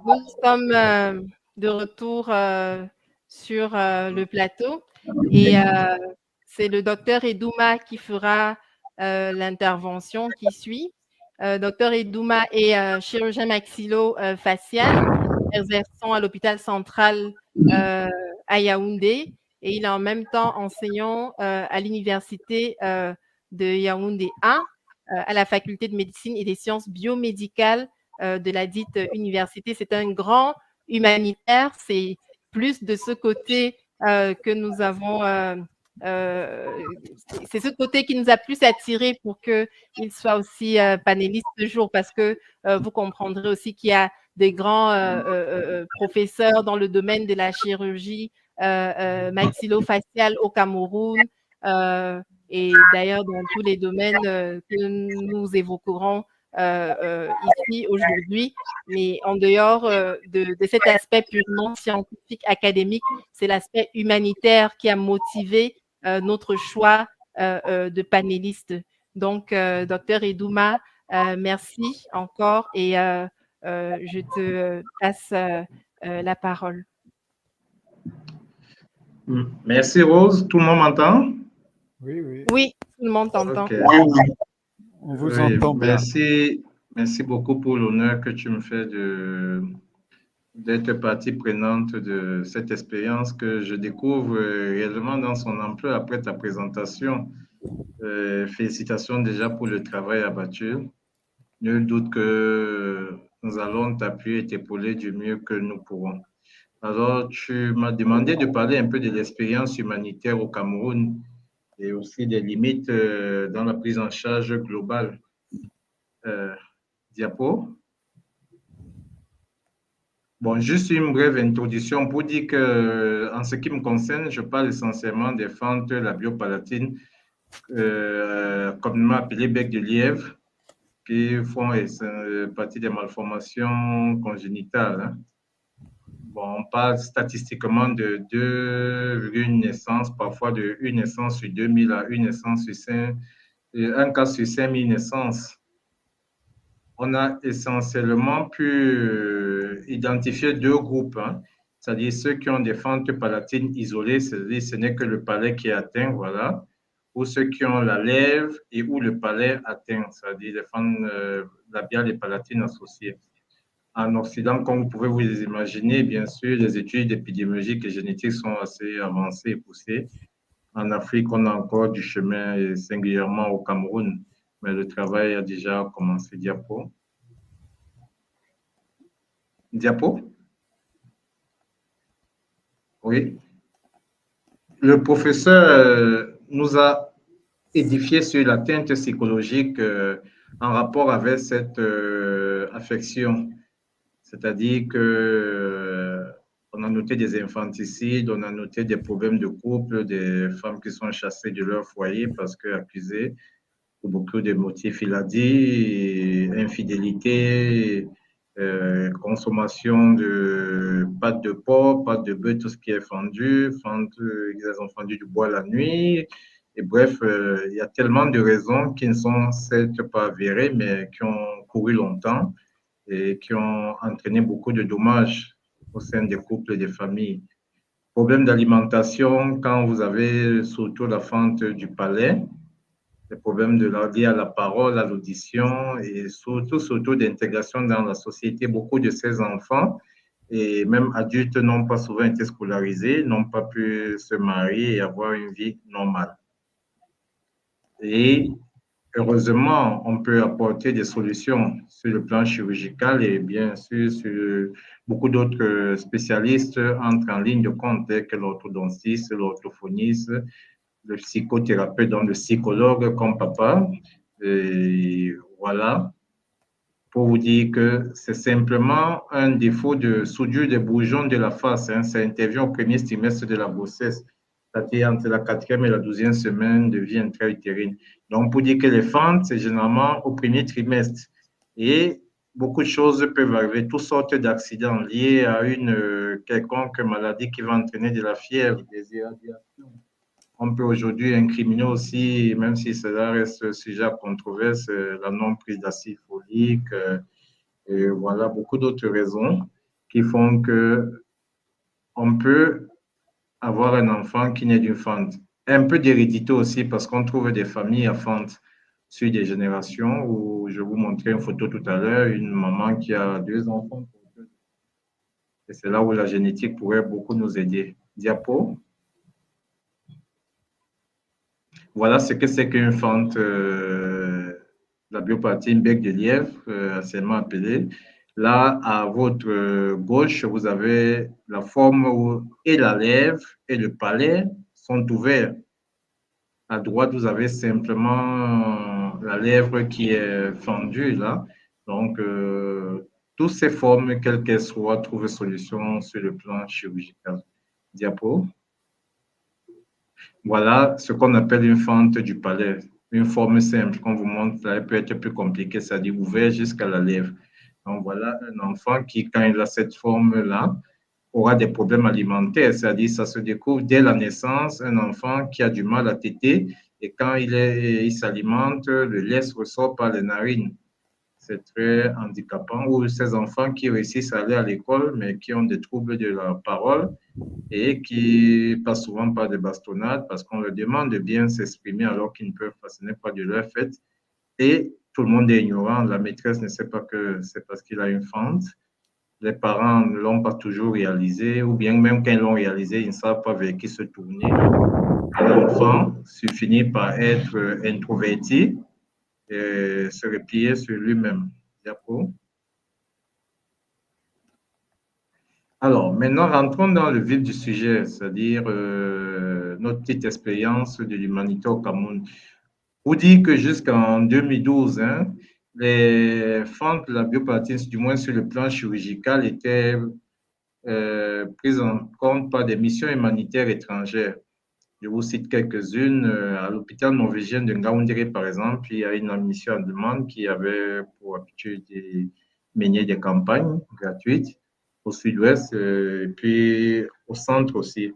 Nous sommes de retour sur le plateau et c'est le docteur Edouma qui fera l'intervention qui suit. Docteur Edouma est chirurgien maxillo-facial exerçant à l'hôpital central à Yaoundé et il est en même temps enseignant à l'université de Yaoundé 1 à la faculté de médecine et des sciences biomédicales de la dite université. C'est un grand humanitaire, c'est plus de ce côté que nous avons, c'est ce côté qui nous a plus attiré pour qu'il soit aussi panéliste ce jour, parce que vous comprendrez aussi qu'il y a des grands professeurs dans le domaine de la chirurgie maxillofaciale au Cameroun, et d'ailleurs dans tous les domaines que nous évoquerons ici aujourd'hui, mais en dehors de cet aspect purement scientifique, académique, c'est l'aspect humanitaire qui a motivé notre choix de panéliste. Donc, docteur Edouma, merci encore et je te passe la parole. Merci Rose, tout le monde m'entend? Oui, oui. Oui, tout le monde t'entend. Okay. On vous entend bien. Merci beaucoup pour l'honneur que tu me fais d'être partie prenante de cette expérience que je découvre réellement dans son ampleur après ta présentation. Félicitations déjà pour le travail abattu. Nul doute que nous allons t'appuyer et t'épauler du mieux que nous pourrons. Alors, tu m'as demandé de parler un peu de l'expérience humanitaire au Cameroun et aussi des limites dans la prise en charge globale. Diapo. Bon, juste une brève introduction pour dire que, en ce qui me concerne, je parle essentiellement des fentes la biopalatine, communément appelée bec de lièvre, qui font partie des malformations congénitales. Hein. Bon, on parle statistiquement de 2,1 naissances, parfois de 1 naissance sur 2000 à 1 naissance sur 5, un cas sur 5000 naissances. On a essentiellement pu identifier deux groupes, hein, c'est-à-dire ceux qui ont des fentes palatines isolées, c'est-à-dire ce n'est que le palais qui est atteint, voilà, ou ceux qui ont la lèvre et où le palais atteint, c'est-à-dire les fentes labiales et palatines associées. En Occident, comme vous pouvez vous les imaginer, bien sûr, les études épidémiologiques et génétiques sont assez avancées et poussées. En Afrique, on a encore du chemin, et singulièrement au Cameroun, mais le travail a déjà commencé. Diapo. Diapo? Oui. Le professeur nous a édifié sur l'atteinte psychologique en rapport avec cette affection. C'est-à-dire que on a noté des infanticides, on a noté des problèmes de couple, des femmes qui sont chassées de leur foyer parce qu'accusées pour beaucoup de motifs. Il a dit infidélité, consommation de pâtes de porc, pâtes de bœuf, tout ce qui est fendu, ils ont fendu du bois la nuit. Et bref, il y a tellement de raisons qui ne sont certes pas avérées, mais qui ont couru longtemps et qui ont entraîné beaucoup de dommages au sein des couples et des familles. Problème d'alimentation, quand vous avez surtout la fente du palais, les problèmes liés à la parole, à l'audition et surtout d'intégration dans la société. Beaucoup de ces enfants et même adultes n'ont pas souvent été scolarisés, n'ont pas pu se marier et avoir une vie normale. Et heureusement, on peut apporter des solutions sur le plan chirurgical et bien sûr, sur beaucoup d'autres spécialistes entrent en ligne de compte, tels que l'orthodontiste, l'orthophoniste, le psychothérapeute, donc le psychologue comme papa. Et voilà, pour vous dire que c'est simplement un défaut de soudure des bourgeons de la face. Hein. Ça intervient au premier trimestre de la grossesse, c'est-à-dire entre la 4e et la 12e semaine de vie intra-utérine. Donc, pour dire que les fentes, c'est généralement au premier trimestre. Et beaucoup de choses peuvent arriver, toutes sortes d'accidents liés à une quelconque maladie qui va entraîner de la fièvre, des irradiations. On peut aujourd'hui incriminer aussi, même si cela reste sujet à controverse, la non-prise d'acide folique, et voilà, beaucoup d'autres raisons. qui font que on peut avoir un enfant qui naît d'une fente. Un peu d'hérédité aussi, parce qu'on trouve des familles à fente sur des générations, où je vous montrais une photo tout à l'heure, une maman qui a 2 enfants. Et c'est là où la génétique pourrait beaucoup nous aider. Diapo. Voilà ce que c'est qu'une fente, la biopathie, une bec de lièvre, anciennement appelée. Là, à votre gauche, vous avez la forme où et la lèvre et le palais sont ouverts. À droite, vous avez simplement la lèvre qui est fendue là. Donc, toutes ces formes, quelles qu'elles soient, trouvent solution sur le plan chirurgical. Diapo. Voilà ce qu'on appelle une fente du palais. Une forme simple qu'on vous montre, elle peut être plus compliquée, c'est-à-dire ouvert jusqu'à la lèvre. Donc voilà un enfant qui, quand il a cette forme-là, aura des problèmes alimentaires, c'est-à-dire ça se découvre dès la naissance, un enfant qui a du mal à téter et quand il s'alimente, le lait ressort par les narines. C'est très handicapant. Ou ces enfants qui réussissent à aller à l'école, mais qui ont des troubles de la parole et qui passent souvent par des bastonnades parce qu'on leur demande de bien s'exprimer alors qu'ils ne peuvent pas, ce n'est pas de leur fait. Et tout le monde est ignorant. La maîtresse ne sait pas que c'est parce qu'il a une fente. Les parents ne l'ont pas toujours réalisé, ou bien même quand ils l'ont réalisé, ils ne savent pas vers qui se tourner. L'enfant finit par être introverti et se replier sur lui-même. D'accord? Alors, maintenant, rentrons dans le vif du sujet, c'est-à-dire notre petite expérience de l'humanité au Cameroun. Vous dites que jusqu'en 2012, hein, les fentes de la biopathie, du moins sur le plan chirurgical, étaient prises en compte par des missions humanitaires étrangères. Je vous cite quelques-unes. À l'hôpital norvégien de Ngaoundéré, par exemple, il y a une mission allemande qui avait pour habitude de mener des campagnes gratuites au sud-ouest et puis au centre aussi.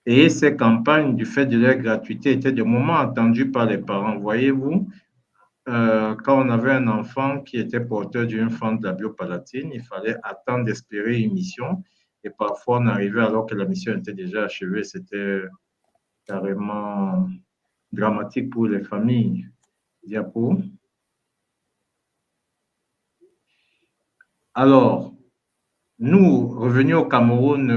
Et ces campagnes, du fait de leur gratuité, étaient des moments attendus par les parents. Voyez-vous, quand on avait un enfant qui était porteur d'une fente de la biopalatine, il fallait attendre d'espérer une mission. Et parfois, on arrivait alors que la mission était déjà achevée. C'était carrément dramatique pour les familles. Diapo. Alors, nous, revenus au Cameroun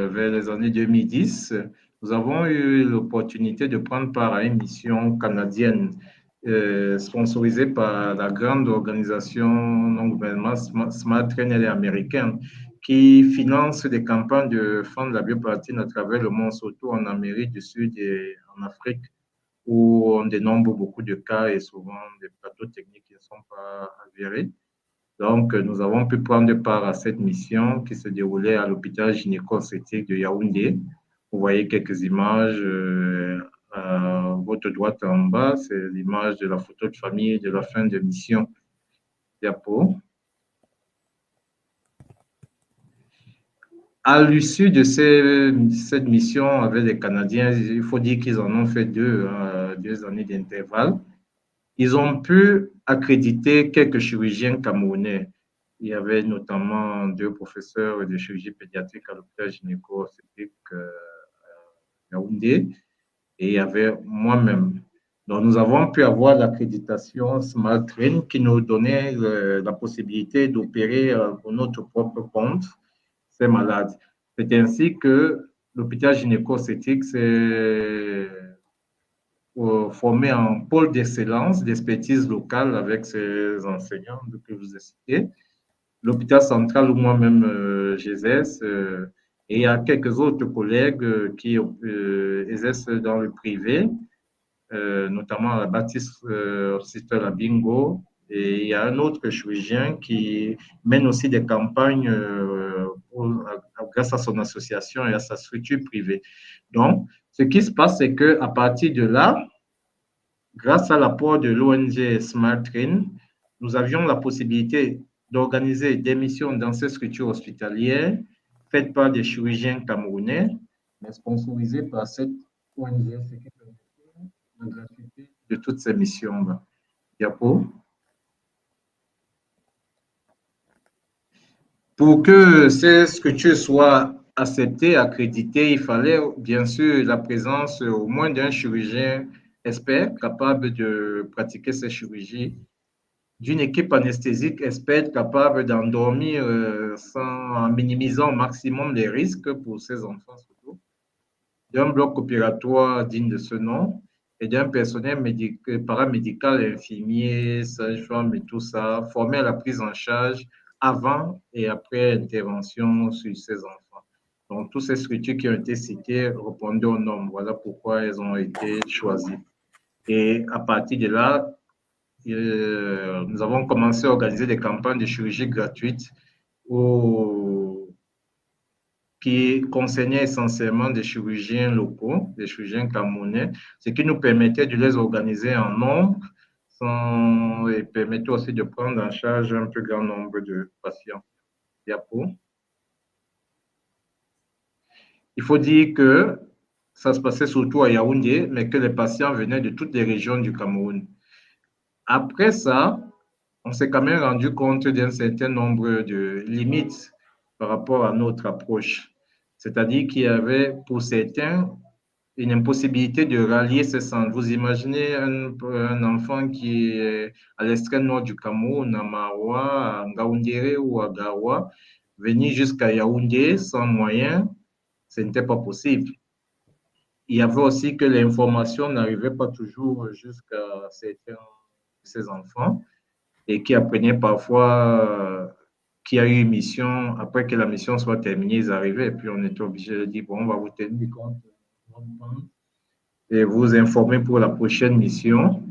vers les années 2010, nous avons eu l'opportunité de prendre part à une mission canadienne sponsorisée par la grande organisation non gouvernementale Smart Train américaine qui finance des campagnes de fonds de la biopalatine à travers le monde, surtout en Amérique du Sud et en Afrique, où on dénombre beaucoup de cas et souvent des plateaux techniques qui ne sont pas avérés. Donc, nous avons pu prendre part à cette mission qui se déroulait à l'hôpital gynéco-obstétrique de Yaoundé. Vous voyez quelques images à votre droite en bas, c'est l'image de la photo de famille de la fin de mission. Diapo. À l'issue de cette mission avec les Canadiens, il faut dire qu'ils en ont fait 2 années d'intervalle. Ils ont pu accréditer quelques chirurgiens camerounais. Il y avait notamment 2 professeurs de chirurgie pédiatrique à l'hôpital gynéco-obstétrique Yaoundé et il y avait moi-même. Donc, nous avons pu avoir l'accréditation Smart Train qui nous donnait la possibilité d'opérer pour notre propre compte ces malades. C'est ainsi que l'hôpital gynéco-obstétrique s'est formé en pôle d'excellence d'expertise locale avec ses enseignants que je vous ai cités. L'hôpital central où moi-même j'exerce et il y a quelques autres collègues qui exercent dans le privé, notamment à la Baptiste Hospital à Bingo. Et il y a un autre chirurgien qui mène aussi des campagnes grâce à son association et à sa structure privée. Donc, ce qui se passe, c'est qu'à partir de là, grâce à l'apport de l'ONG Smart Train, nous avions la possibilité d'organiser des missions dans ces structures hospitalières faites par des chirurgiens camerounais, mais sponsorisées par cette ONG, ce qui permettait la gratuité de toutes ces missions-là. Diapo. Pour que ces structures soient acceptées, accréditées, il fallait bien sûr la présence au moins d'un chirurgien expert capable de pratiquer ces chirurgies, d'une équipe anesthésique experte capable d'endormir en minimisant au maximum les risques pour ces enfants surtout, d'un bloc opératoire digne de ce nom et d'un personnel paramédical, infirmier, sage-femme et tout ça, formé à la prise en charge avant et après intervention sur ces enfants. Donc, toutes ces structures qui ont été citées répondaient aux normes. Voilà pourquoi elles ont été choisies. Et à partir de là, nous avons commencé à organiser des campagnes de chirurgie gratuites qui concernaient essentiellement des chirurgiens locaux, des chirurgiens camerounais, ce qui nous permettait de les organiser en nombre et permettait aussi de prendre en charge un plus grand nombre de patients. Diapo. Il faut dire que ça se passait surtout à Yaoundé, mais que les patients venaient de toutes les régions du Cameroun. Après ça, on s'est quand même rendu compte d'un certain nombre de limites par rapport à notre approche. C'est-à-dire qu'il y avait pour certains une impossibilité de rallier ces centres. Vous imaginez un enfant qui est à l'extrême nord du Cameroun, à Maroua, à Ngaoundéré ou à Garoua, venir jusqu'à Yaoundé sans moyens, ce n'était pas possible. Il y avait aussi que l'information n'arrivait pas toujours jusqu'à certains de ces enfants et qui apprenaient parfois qu'il y a eu une mission, après que la mission soit terminée, ils arrivaient et puis on était obligé de dire, bon, on va vous tenir compte et vous informer pour la prochaine mission.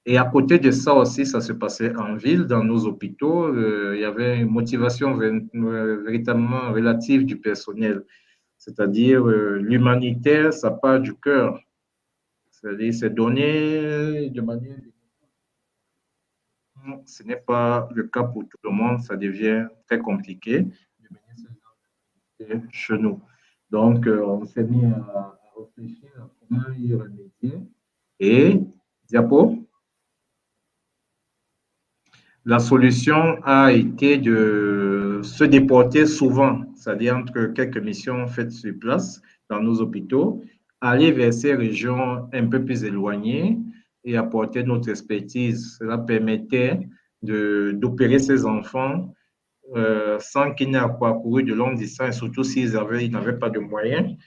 Et à côté de ça aussi, ça se passait en ville, dans nos hôpitaux. Il y avait une motivation véritablement relative du personnel. C'est-à-dire, l'humanitaire, ça part du cœur. C'est-à-dire, c'est donné de manière... Ce n'est pas le cas pour tout le monde, ça devient très compliqué chez nous. Donc, on s'est mis à réfléchir à comment y remédier. Et, diapo, la solution a été de se déporter souvent, c'est-à-dire entre quelques missions faites sur place dans nos hôpitaux, aller vers ces régions un peu plus éloignées et apporter notre expertise. Cela permettait d'opérer ces enfants sans qu'ils n'aient à parcourir de longues distances, surtout s'ils n'avaient pas de moyens.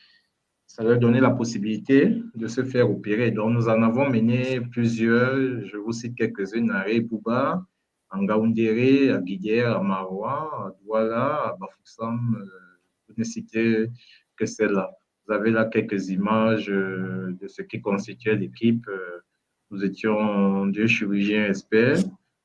Ça leur donnait la possibilité de se faire opérer. Donc, nous en avons mené plusieurs. Je vous cite quelques-unes: à Rebouba, à Ngaoundéré, à Guidière, à Maroua, à Douala, à Bafoussam. Vous ne citez que celle-là. Vous avez là quelques images de ce qui constituait l'équipe. Nous étions deux chirurgiens experts,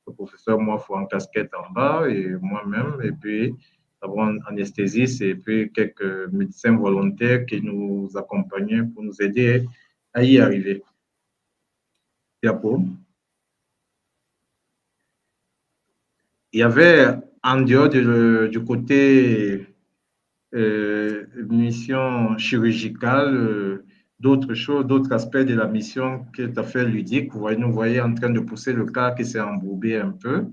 le professeur Moifou en casquette en bas et moi-même, et puis un anesthésiste et puis quelques médecins volontaires qui nous accompagnaient pour nous aider à y arriver. Diapo. Il y avait, en dehors du côté mission chirurgicale, d'autres choses, d'autres aspects de la mission qui est à fait ludique. Nous voyez en train de pousser le cas qui s'est embourbé un peu.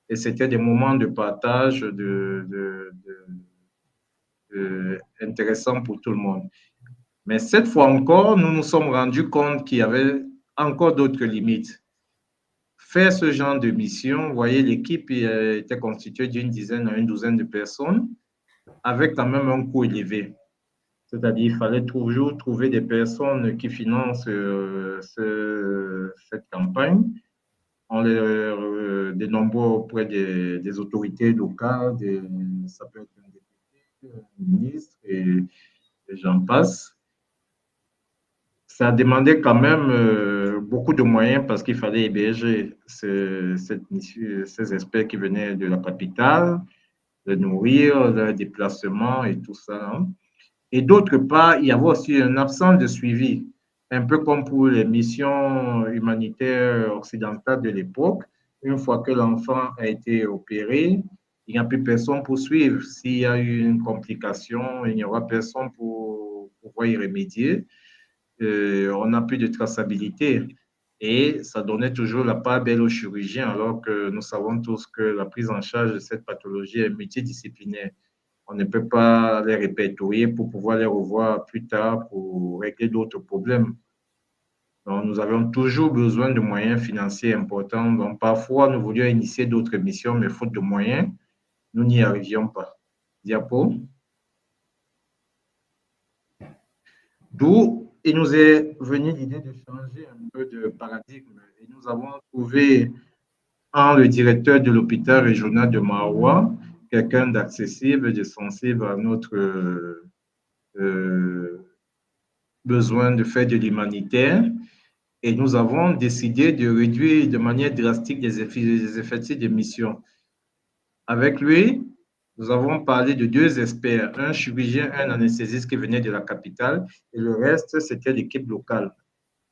Et c'était des moments de partage intéressants pour tout le monde. Mais cette fois encore, nous nous sommes rendus compte qu'il y avait encore d'autres limites. Faire ce genre de mission, vous voyez, l'équipe était constituée d'une dizaine à une douzaine de personnes, avec quand même un coût élevé. C'est-à-dire qu'il fallait toujours trouver des personnes qui financent cette campagne. On les dénombre auprès des autorités locales, ça peut être un député, un ministre, et j'en passe. Ça demandait quand même beaucoup de moyens parce qu'il fallait héberger ces experts qui venaient de la capitale, les nourrir, leurs déplacements et tout ça. Hein. Et d'autre part, il y avait aussi une absence de suivi, un peu comme pour les missions humanitaires occidentales de l'époque. Une fois que l'enfant a été opéré, il n'y a plus personne pour suivre. S'il y a eu une complication, il n'y aura personne pour pouvoir y remédier. On n'a plus de traçabilité. Et ça donnait toujours la part belle aux chirurgiens, alors que nous savons tous que la prise en charge de cette pathologie est multidisciplinaire. On ne peut pas les répertorier pour pouvoir les revoir plus tard pour régler d'autres problèmes. Donc, nous avons toujours besoin de moyens financiers importants. Donc, parfois, nous voulions initier d'autres missions, mais faute de moyens, nous n'y arrivions pas. Diapo. D'où il nous est venu l'idée de changer un peu de paradigme. Et nous avons trouvé en le directeur de l'hôpital régional de Maroua quelqu'un d'accessible, de sensible à notre besoin de faire de l'humanitaire. Et nous avons décidé de réduire de manière drastique les effectifs de mission. Avec lui, nous avons parlé de deux experts, un chirurgien, un anesthésiste qui venait de la capitale, et le reste, c'était l'équipe locale.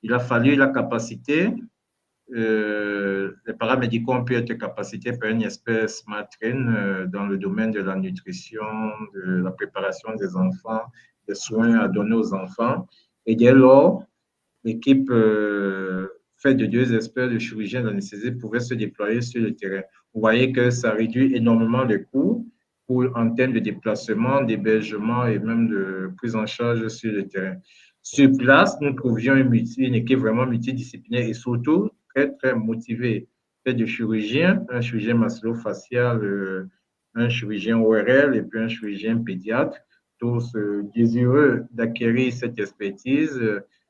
Il a fallu la capacité, les paramédicaux ont pu être capacités par une espèce matrine dans le domaine de la nutrition, de la préparation des enfants, des soins à donner aux enfants. Et dès lors, l'équipe faite de deux experts de chirurgiens d'anesthésie pouvait se déployer sur le terrain. Vous voyez que ça réduit énormément les coûts en termes de déplacement, d'hébergement et même de prise en charge sur le terrain. Sur place, nous trouvions une équipe vraiment multidisciplinaire et surtout très, très motivée. Fait de chirurgiens, un chirurgien maxillofacial, un chirurgien ORL et puis un chirurgien pédiatre, tous désireux d'acquérir cette expertise.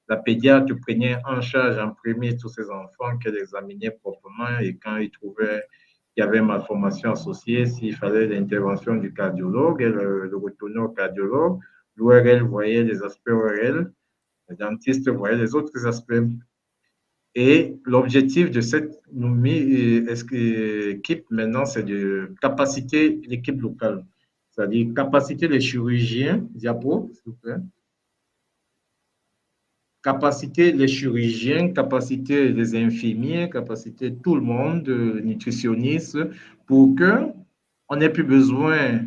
La pédiatre prenait en charge en premier tous ces enfants qu'elle examinait proprement et quand il trouvait qu'il y avait malformation associée, s'il fallait l'intervention du cardiologue, elle le retournait au cardiologue. L'ORL voyait les aspects ORL, le dentiste voyait les autres aspects. Et l'objectif de cette équipe maintenant, c'est de capaciter l'équipe locale, c'est-à-dire capaciter les chirurgiens, diapo, s'il vous plaît, capaciter les chirurgiens, capaciter les infirmiers, capaciter tout le monde, nutritionnistes, pour qu'on n'ait plus besoin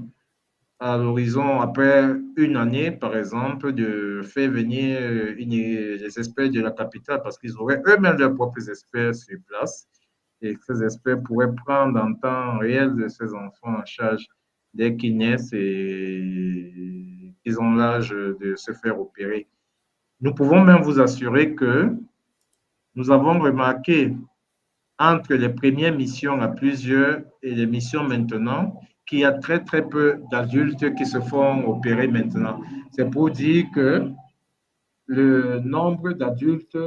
à l'horizon, après une année, par exemple, de faire venir les experts de la capitale parce qu'ils auraient eux-mêmes leurs propres experts sur place et que ces experts pourraient prendre en temps réel de ces enfants en charge dès qu'ils naissent et qu'ils ont l'âge de se faire opérer. Nous pouvons même vous assurer que nous avons remarqué entre les premières missions à plusieurs et les missions maintenant qu'il y a très, très peu d'adultes qui se font opérer maintenant. C'est pour dire que le nombre d'adultes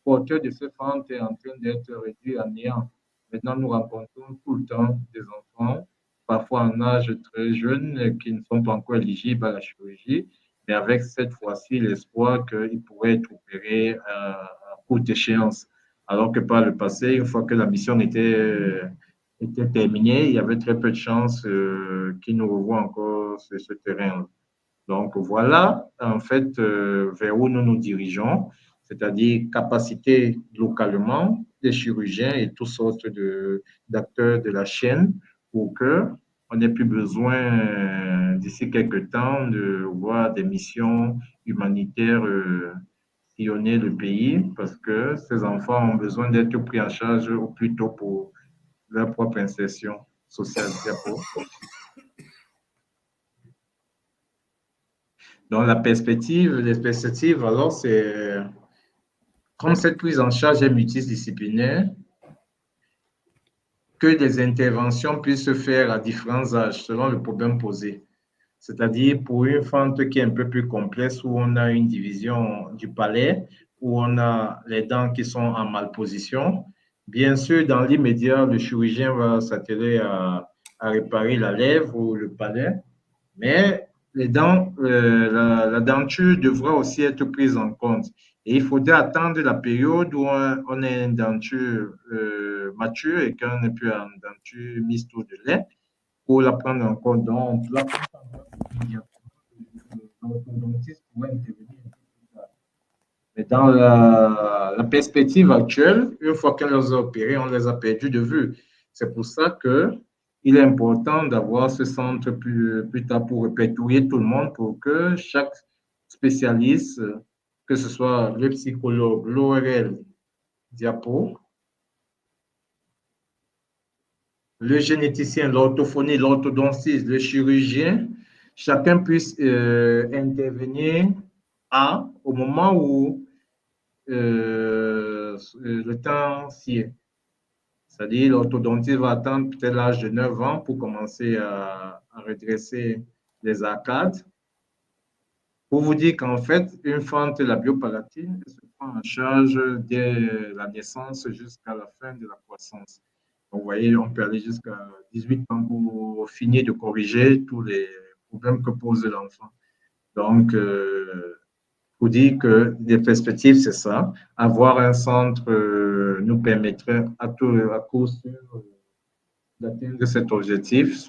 porteurs de ce fente est en train d'être réduit à néant. Maintenant, nous rencontrons tout le temps des enfants, parfois en âge très jeune, qui ne sont pas encore éligibles à la chirurgie, mais avec cette fois-ci l'espoir qu'ils pourraient être opérés à courte échéance. Alors que par le passé, une fois que la mission était terminée, il y avait très peu de chances qu'ils nous revoient encore sur ce terrain. Donc voilà, en fait, vers où nous nous dirigeons, c'est-à-dire capacité localement des chirurgiens et toutes sortes d'acteurs de la chaîne pour qu'on n'ait plus besoin d'ici quelques temps de voir des missions humanitaires sillonner le pays parce que ces enfants ont besoin d'être pris en charge au plus tôt pour leur propre insertion sociale. Donc, les perspectives, alors, c'est comme cette prise en charge est multidisciplinaire, que des interventions puissent se faire à différents âges selon le problème posé. C'est-à-dire pour une fente qui est un peu plus complexe, où on a une division du palais, où on a les dents qui sont en malposition. Bien sûr, dans l'immédiat, le chirurgien va s'atteler à réparer la lèvre ou le palais, mais les dents, la denture devra aussi être prise en compte. Et il faudra attendre la période où on est une denture mature et qu'on n'est plus en denture mixte ou de lait pour la prendre en compte. Donc, la l'orthodontiste pourrait intervenir un peu plus tard. Mais dans la perspective actuelle, une fois qu'on les a opérés, on les a perdus de vue. C'est pour ça que il est important d'avoir ce centre plus tard pour répertorier tout le monde pour que chaque spécialiste, que ce soit le psychologue, l'ORL, Diapo. Le généticien, l'orthophonie, l'orthodontiste, le chirurgien, chacun puisse intervenir au moment où le temps s'y est. C'est-à-dire, l'orthodontiste va attendre peut-être l'âge de 9 ans pour commencer à redresser les arcades. Pour vous dire qu'en fait, une fente labiopalatine se prend en charge dès la naissance jusqu'à la fin de la croissance. Donc, vous voyez, on peut aller jusqu'à 18 ans pour finir de corriger tous les problèmes que pose l'enfant. Donc, pour dire que les perspectives, c'est ça. Avoir un centre nous permettrait à coup sûr d'atteindre cet objectif.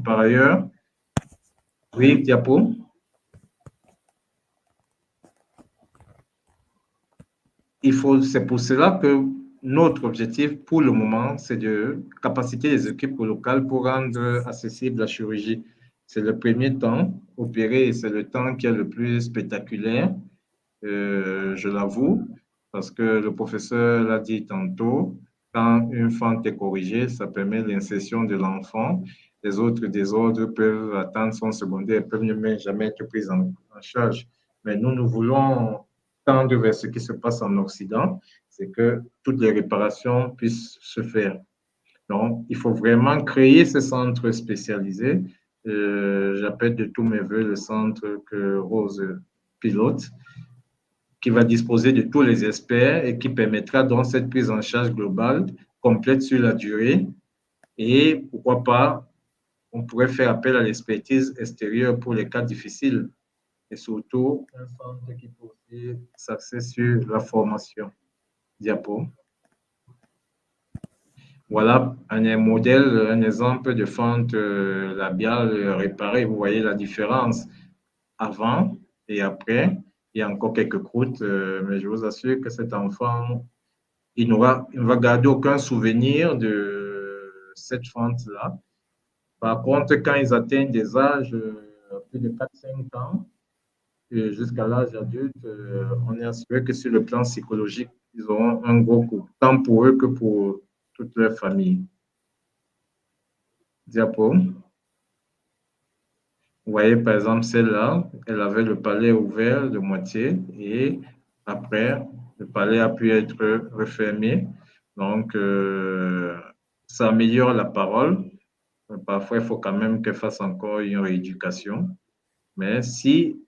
Par ailleurs, oui, Diapo. C'est pour cela que notre objectif pour le moment, c'est de capaciter les équipes locales pour rendre accessible la chirurgie. C'est le premier temps, opérer, c'est le temps qui est le plus spectaculaire, je l'avoue, parce que le professeur l'a dit tantôt, quand une fente est corrigée, ça permet l'insertion de l'enfant. Les autres désordres peuvent attendre son secondaire, peuvent ne jamais être pris en charge. Mais nous voulons tendre vers ce qui se passe en Occident, c'est que toutes les réparations puissent se faire. Donc, il faut vraiment créer ce centre spécialisé. J'appelle de tous mes voeux le centre que Rose pilote, qui va disposer de tous les experts et qui permettra donc cette prise en charge globale, complète sur la durée. Et pourquoi pas, on pourrait faire appel à l'expertise extérieure pour les cas difficiles. Et surtout, un centre qui peut aussi s'axer sur la formation. Diapo. Voilà un modèle, un exemple de fente labiale réparée. Vous voyez la différence avant et après. Il y a encore quelques croûtes, mais je vous assure que cet enfant, il ne va garder aucun souvenir de cette fente-là. Par contre, quand ils atteignent des âges plus de 4-5 ans, jusqu'à l'âge adulte, on est assuré que sur le plan psychologique, ils auront un gros coup, tant pour eux que pour toute leur famille. Diapo. Vous voyez, par exemple, celle-là, elle avait le palais ouvert de moitié et après, le palais a pu être refermé. Donc, ça améliore la parole. Parfois, il faut quand même qu'elle fasse encore une rééducation. Mais si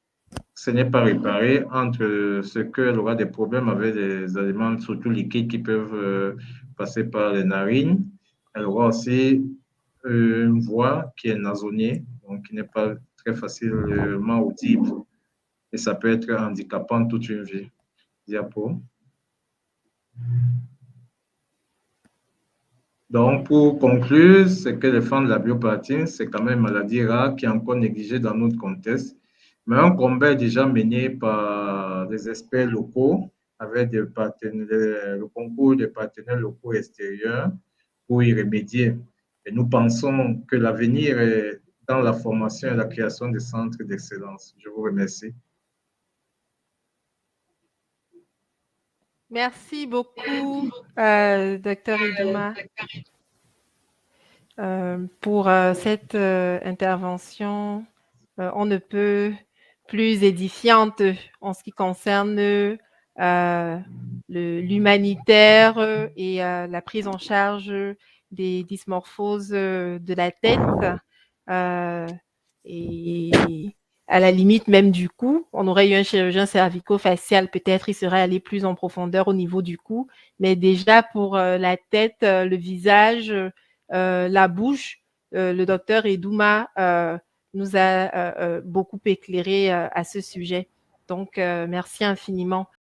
ce n'est pas réparé, entre ce qu'elle aura des problèmes avec les aliments, surtout liquides, qui peuvent passer par les narines, elle aura aussi une voix qui est nasonnée, donc qui n'est pas très facilement audible. Et ça peut être handicapant toute une vie. Diapo. Donc, pour conclure, c'est que les fentes de la biopalatine, c'est quand même une maladie rare qui est encore négligée dans notre contexte. Mais un combat est déjà mené par des experts locaux avec le concours des partenaires locaux extérieurs pour y remédier. Et nous pensons que l'avenir est dans la formation et la création des centres d'excellence. Je vous remercie. Merci beaucoup, Dr Idouma, pour cette intervention. On ne peut plus édifiante en ce qui concerne l'humanitaire et la prise en charge des dysmorphoses de la tête et à la limite même du cou. On aurait eu un chirurgien cervico-facial, peut-être il serait allé plus en profondeur au niveau du cou, mais déjà pour la tête, le visage, la bouche, le docteur Idouma nous a beaucoup éclairé à ce sujet. Donc, merci infiniment.